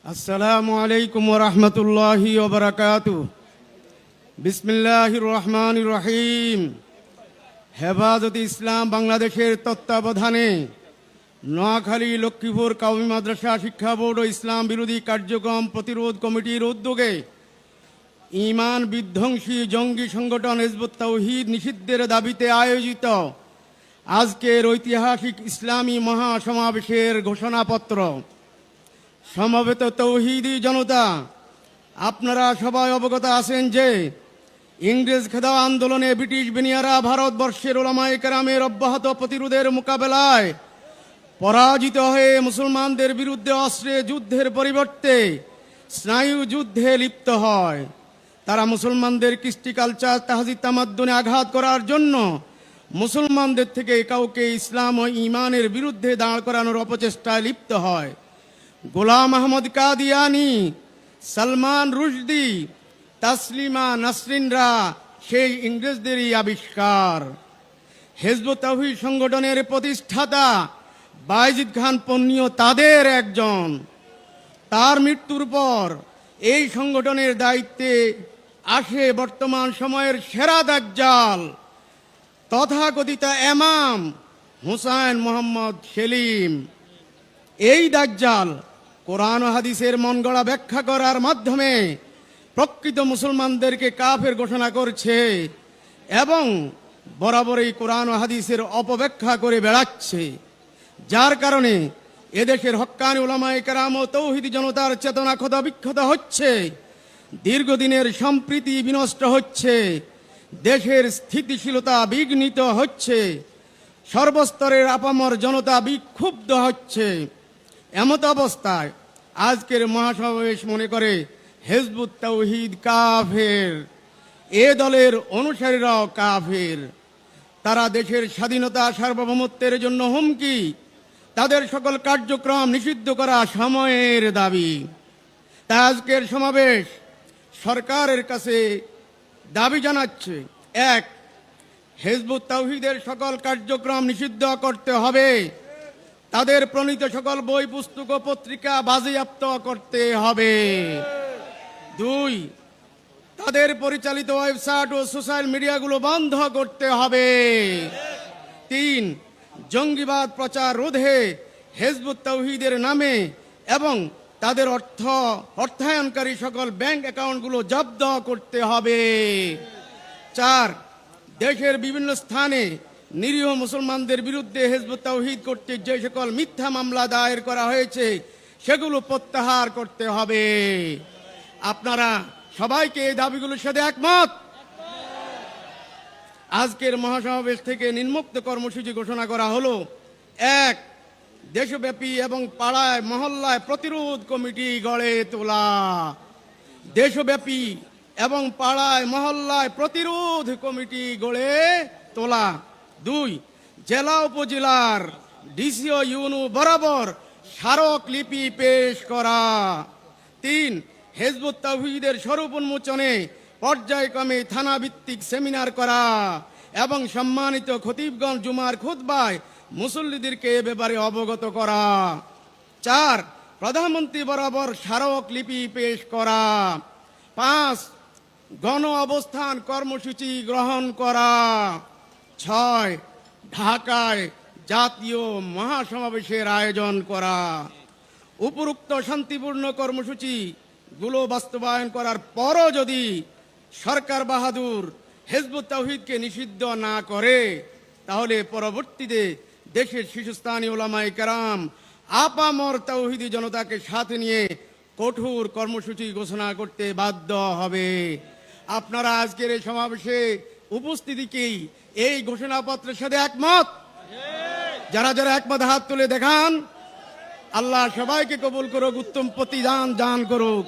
আসসালামু আলাইকুম ওয়া রাহমাতুল্লাহি ওয়া বারাকাতুহু। বিসমিল্লাহির রহমানির রহিম। হেফাজতে ইসলাম বাংলাদেশের তত্ত্বাবধানে নোয়াখালী লক্ষ্মীপুর কওমি মাদ্রাসা শিক্ষা বোর্ড ও ইসলাম বিরোধী কার্যক্রম প্রতিরোধ কমিটির উদ্যোগে ঈমান বিধ্বংসী জঙ্গি সংগঠন হিজবুত তাওহীদ নিষিদ্ধের দাবিতে আয়োজিত আজকের ঐতিহাসিক ইসলামী মহাসমাবেশের ঘোষণাপত্র। সমবেত তৌহিদি জনতা, আপনারা সবাই অবগত আছেন যে ইংরেজ খেদা আন্দোলনে ব্রিটিশ বেনিয়ারা ভারতবর্ষের ওলামায়ে কেরামের অব্যাহত প্রতিরোধের মোকাবেলায় পরাজিত হয়ে মুসলমানদের বিরুদ্ধে অস্ত্রে যুদ্ধের পরিবর্তে স্নায়ু যুদ্ধে লিপ্ত হয়। তারা মুসলমানদের কৃষ্টি কালচার তাহজিদ তামাদ্দুনে আঘাত করার জন্য মুসলমানদের থেকে কাউকে ইসলাম ও ঈমানের বিরুদ্ধে দাঁড় করানোর অপচেষ্টায় লিপ্ত হয়। গোলাম আহমদ কাদিয়ানি, সালমান রুশদি, তাসলিমা নাসরিনরা সেই ইংরেজদেরই আবিষ্কার। হিজবুত তাওহীদ সংগঠনের প্রতিষ্ঠাতা বায়েজিদ খান পন্নীও তাদের একজন। তার মৃত্যুর পর এই সংগঠনের দায়িত্বে আসে বর্তমান সময়ের সেরা দাজ্জাল তথাকথিত ইমাম হুসাইন মোহাম্মদ সেলিম। এই দাজ্জাল কোরআন ও হাদিসের মনগড়া ব্যাখ্যা করার মাধ্যমে প্রকৃত মুসলমানদেরকে কাফের ঘোষণা করছে এবং বরাবরই কোরআন ও হাদিসের অপব্যাখ্যা করে বেড়াচ্ছে, যার কারণে এদেশের হক্কানি উলামায়ে কেরাম ও তৌহিদি জনতার চেতনা ক্ষতবিক্ষত হচ্ছে, দীর্ঘদিনের সম্প্রীতি বিনষ্ট হচ্ছে, দেশের স্থিতিশীলতা বিঘ্নিত হচ্ছে, সর্বস্তরের আপামর জনতা বিক্ষুব্ধ হচ্ছে। এমত অবস্থায় আজকের মহাসমাবেশ মনে করে হিজবুত তাওহীদ কাফের, এ দলের অনুসারীরাও কাফের। তারা দেশের স্বাধীনতা সার্বভৌমত্বের জন্য হুমকি, তাদের সকল কার্যক্রম নিষিদ্ধ করা সময়ের দাবি। তাই আজকের সমাবেশ সরকারের কাছে দাবি জানাচ্ছে, এক, হিজবুত তাওহীদের সকল কার্যক্রম নিষিদ্ধ করতে হবে, তাদের প্রণীত সকল বই পুস্তক ও পত্রিকা বাজেয়াপ্ত করতে হবে। দুই, তাদের পরিচালিত ওয়েবসাইট ও সোশ্যাল মিডিয়াগুলো বন্ধ করতে হবে। তিন, জঙ্গিবাদ প্রচার রোধে হিজবুত তাওহীদের নামে এবং তাদের অর্থায়নকারী সকল ব্যাংক অ্যাকাউন্টগুলো জব্দ করতে হবে। চার, দেশের বিভিন্ন স্থানে নিরীহ মুসলমানদের বিরুদ্ধে হিজবুত তাওহীদ কর্তৃক যে সকল মিথ্যা মামলা দায়ের করা হয়েছে সেগুলো প্রত্যাহার করতে হবে। আপনারা সবাইকে এই দাবিগুলোর সাথে একমত? আজকের মহাসমাবেশ থেকে নিম্নোক্ত কর্মসূচি ঘোষণা করা হলো। এক, দেশব্যাপী এবং পাড়ায় মহল্লায় প্রতিরোধ কমিটি গড়ে তোলা। দেশব্যাপী এবং পাড়ায় মহল্লায় প্রতিরোধ কমিটি গড়ে তোলা। দুই, জেলা উপজেলার ডিসি ও ইউনো বরাবর স্মারকলিপি পেশ করা। তিন, হিজবুত তাওহীদের স্বরূপ উন্মোচনে পর্যায়ক্রমে থানা ভিত্তিক সেমিনার করা এবং সম্মানিত খতিবগণ জুমার খুতবায় মুসল্লিদেরকে এ ব্যাপারে অবগত করা। চার, প্রধানমন্ত্রী বরাবর স্মারকলিপি পেশ করা। পাঁচ, গণ অবস্থান কর্মসূচি গ্রহণ করা। ছয়, ঢাকায় জাতীয় মহাসমাবেশের আয়োজন করা। উপরোক্ত শান্তিপূর্ণ কর্মসূচিগুলো বাস্তবায়ন করার পরও যদি সরকার বাহাদুর হিজবুত তাওহীদকে নিষিদ্ধ না করে, তাহলে পরবর্তীতে দেশের শীর্ষস্থানীয় উলামায়ে কেরাম আপামর তাওহীদি জনতাকে সাথে নিয়ে কঠোর কর্মসূচি ঘোষণা করতে বাধ্য হবে। আপনারা আজকের এই সমাবেশে উপস্থিতিকেই এই ঘোষণাপত্রের সাথে একমত? যারা যারা একমত হাত তুলে দেখান। আল্লাহ সবাইকে কবুল করুক, উত্তম প্রতিদান দান করুক।